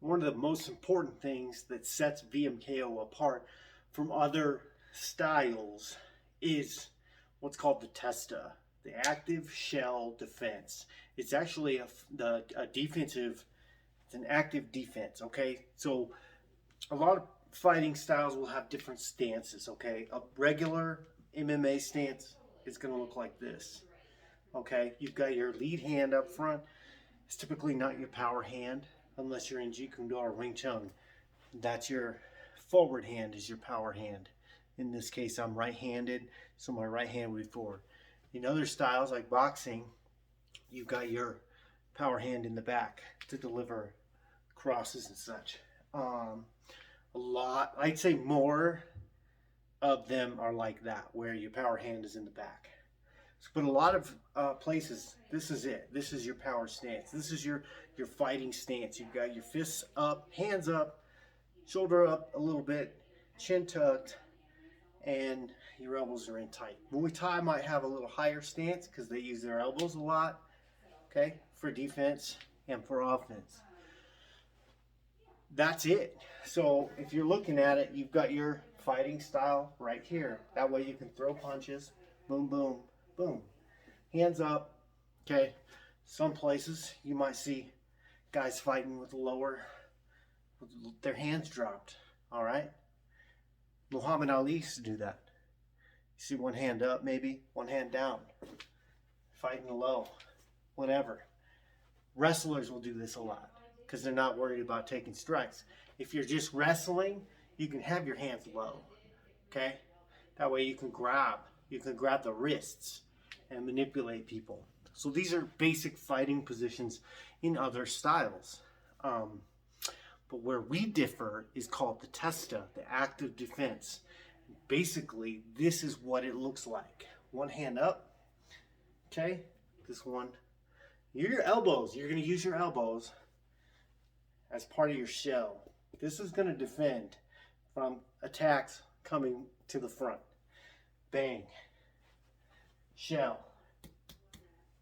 one of the most important things that sets Viam Chao apart from other styles is what's called the Testa, the active shell defense. It's actually a defensive, it's an active defense, okay? So a lot of fighting styles will have different stances, okay? A regular MMA stance is going to look like this, okay? You've got your lead hand up front. It's typically not your power hand unless you're in Jeet Kune Do or Wing Chun. That's your forward hand is your power hand. In this case, I'm right-handed, so my right hand would be forward. In other styles like boxing, you've got your power hand in the back to deliver crosses and such. I'd say more of them are like that, where your power hand is in the back. But a lot of places, this is it. This is your power stance. This is your fighting stance. You've got your fists up, hands up, shoulder up a little bit, chin tucked, and your elbows are in tight. Muay Thai might have a little higher stance because they use their elbows a lot, okay, for defense and for offense. That's it. So if you're looking at it, you've got your fighting style right here. That way you can throw punches, boom, boom, boom. Hands up, okay. Some places you might see guys fighting with their hands dropped, all right? Muhammad Ali used to do that. You see one hand up maybe, one hand down, fighting low, whatever. Wrestlers will do this a lot because they're not worried about taking strikes. If you're just wrestling, you can have your hands low, okay? That way you can grab the wrists and manipulate people. So these are basic fighting positions in other styles. But where we differ is called the Testa, the active defense. Basically, this is what it looks like. One hand up, okay? This one. Your elbows, you're going to use your elbows as part of your shell. This is going to defend from attacks coming to the front. Bang. Shell.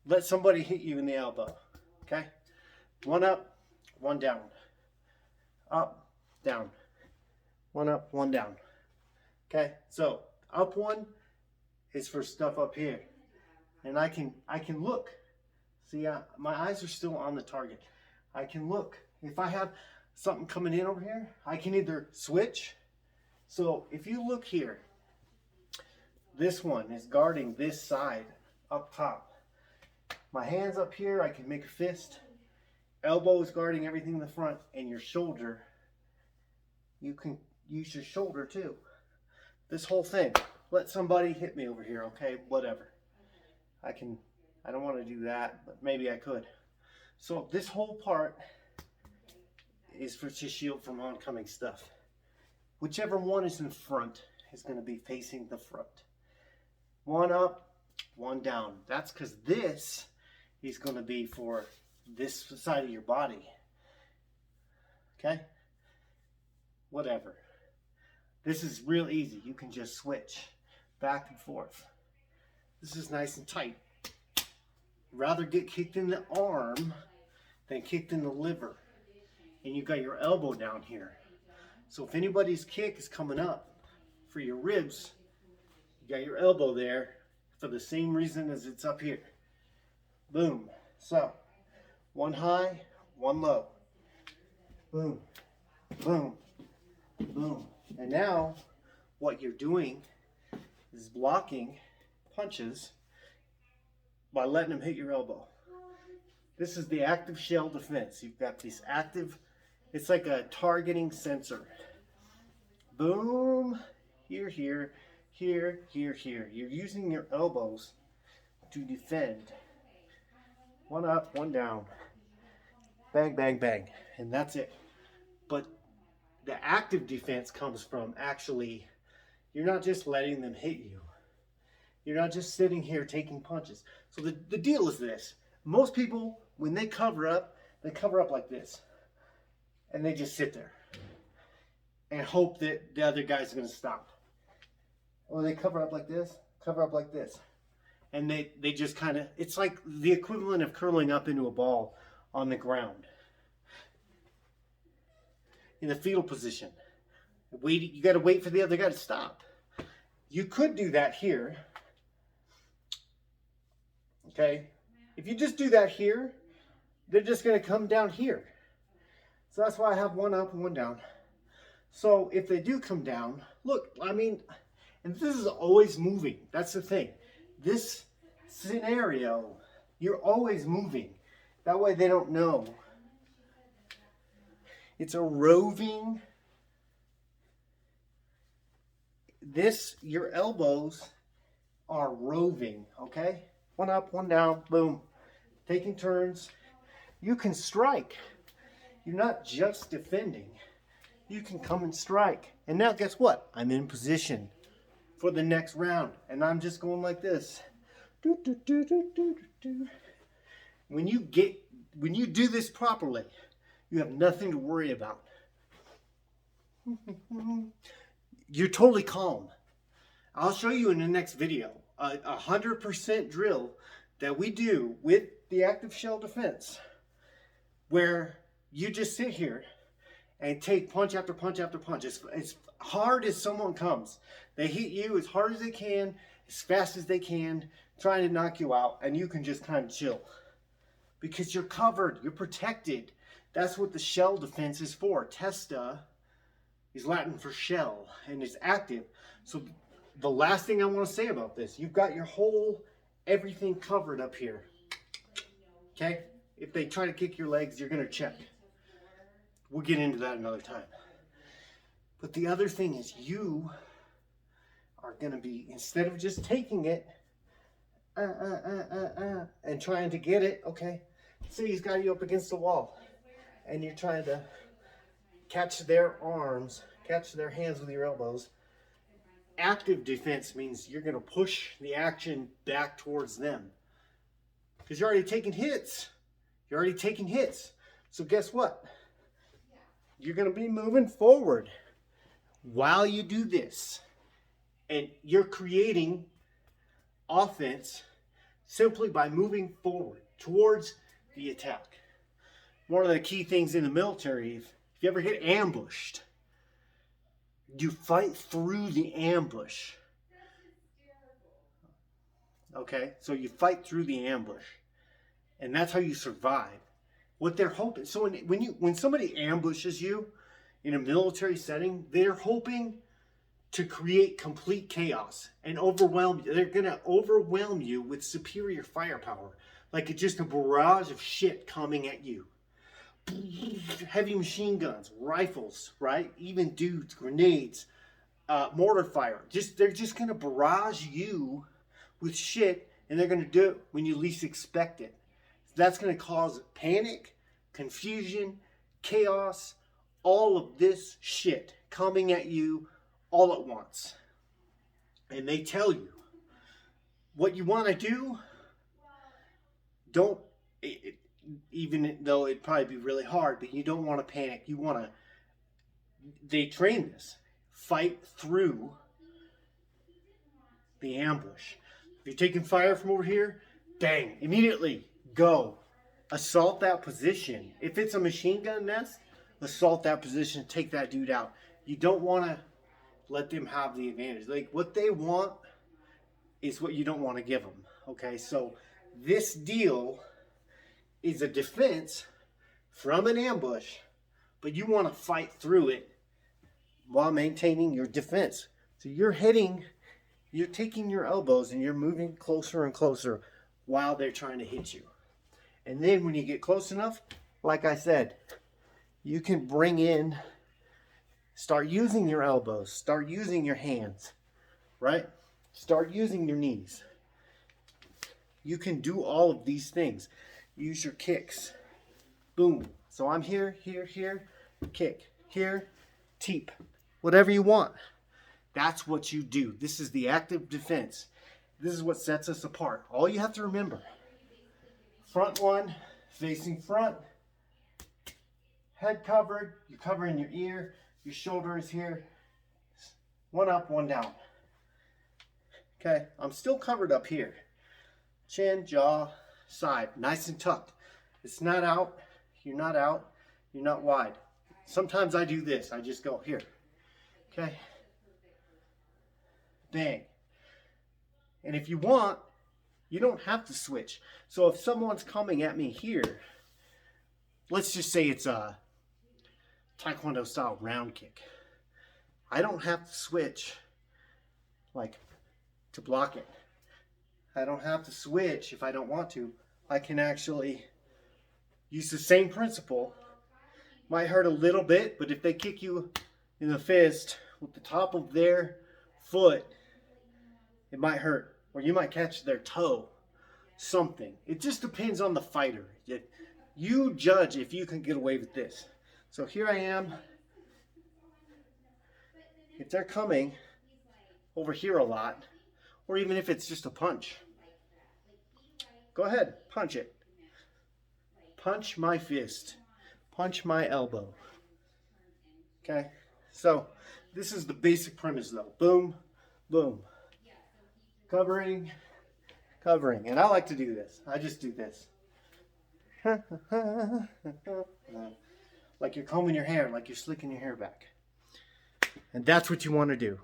Let somebody hit you in the elbow, okay? One up, one down. Up, down. One up, one down. Okay, so up one is for stuff up here. And I can look. See, my eyes are still on the target. I can look. If I have something coming in over here, I can either switch. So if you look here, this one is guarding this side up top. My hand's up here, I can make a fist. Elbow is guarding everything in the front, and your shoulder, you can use your shoulder too. This whole thing, let somebody hit me over here, okay, whatever. I don't want to do that, but maybe I could. So this whole part is to shield from oncoming stuff. Whichever one is in front is going to be facing the front. One up, one down. That's because this is going to be for this side of your body. Okay? Whatever. This is real easy. You can just switch back and forth. This is nice and tight. Rather get kicked in the arm than kicked in the liver. And you got your elbow down here. So if anybody's kick is coming up for your ribs, you got your elbow there for the same reason as it's up here. Boom. So, one high, one low. Boom, boom, boom. And now, what you're doing is blocking punches by letting them hit your elbow. This is the active shell defense. You've got this active, it's like a targeting sensor. Boom, here, here, here, here, here. You're using your elbows to defend. One up, one down. Bang, bang, bang. And that's it. But the active defense comes from actually, you're not just letting them hit you. You're not just sitting here taking punches. So the deal is this. Most people, when they cover up like this. And they just sit there. And hope that the other guy's going to stop. Or they cover up like this, cover up like this. And they just kind of, it's like the equivalent of curling up into a ball on the ground. in the fetal position. Wait, you got to wait for the other guy to stop. You could do that here. Okay? If you just do that here, they're just going to come down here. So that's why I have one up and one down. So if they do come down, look, I mean, and this is always moving. That's the thing. This scenario, you're always moving. That way they don't know. It's a roving. Your elbows are roving, okay? One up, one down, boom. Taking turns. You can strike. You're not just defending. You can come and strike. And now guess what? I'm in position for the next round. And I'm just going like this. When you do this properly, you have nothing to worry about. You're totally calm. I'll show you in the next video a 100% drill that we do with the active shell defense, where you just sit here and take punch after punch after punch. As hard as someone comes, they hit you as hard as they can, as fast as they can, trying to knock you out, and you can just kind of chill because you're covered, you're protected. That's what the shell defense is for. Testa is Latin for shell, and it's active. So the last thing I want to say about this, you've got your whole everything covered up here. Okay? If they try to kick your legs, you're going to check. We'll get into that another time. But the other thing is you are going to be, instead of just taking it and trying to get it, okay? Say he's got you up against the wall and you're trying to catch their arms, catch their hands with your elbows. Active defense means you're going to push the action back towards them because you're already taking hits. You're already taking hits. So guess what? You're going to be moving forward while you do this. And you're creating offense simply by moving forward towards the attack. One of the key things in the military, if you ever get ambushed, you fight through the ambush. Okay? So you fight through the ambush. And that's how you survive. What they're hoping, so when somebody ambushes you in a military setting, they're hoping to create complete chaos and overwhelm you. They're going to overwhelm you with superior firepower, like it's just a barrage of shit coming at you. Heavy machine guns, rifles, right? Even dudes, grenades, mortar fire. They're just going to barrage you with shit, and they're going to do it when you least expect it. That's going to cause panic, confusion, chaos, all of this shit coming at you all at once. And they tell you what you want to do. Even though it'd probably be really hard, but you don't want to panic. You want to, they train this. Fight through the ambush. If you're taking fire from over here, bang, immediately go. Assault that position. If it's a machine gun nest, assault that position, take that dude out. You don't want to let them have the advantage. Like, what they want is what you don't want to give them. Okay, so this deal is a defense from an ambush, but you want to fight through it while maintaining your defense. So you're taking your elbows and you're moving closer and closer while they're trying to hit you. And then when you get close enough, like I said, you can start using your elbows, start using your hands, right? Start using your knees. You can do all of these things. Use your kicks. Boom. So I'm here, kick, here, teep. Whatever you want. That's what you do. This is the active defense. This is what sets us apart. All you have to remember. Front one, facing front. Head covered. You're covering your ear. Your shoulder is here. One up, one down. Okay, I'm still covered up here. Chin, jaw, side, nice and tucked. It's not out. You're not out. You're not wide. Sometimes I do this. I just go here. Okay. Bang. And if you want, you don't have to switch. So if someone's coming at me here, let's just say it's a Taekwondo style round kick. I don't have to switch like to block it. I don't have to switch if I don't want to. I can actually use the same principle. Might hurt a little bit, but if they kick you in the fist with the top of their foot, it might hurt. Or you might catch their toe. Something. It just depends on the fighter. You judge if you can get away with this. So here I am. If they're coming over here a lot, or even if it's just a punch, go ahead, punch it. Punch my fist. Punch my elbow. Okay? So, this is the basic premise though. Boom, boom. Covering, covering. And I like to do this. I just do this. Like you're combing your hair, like you're slicking your hair back. And that's what you want to do.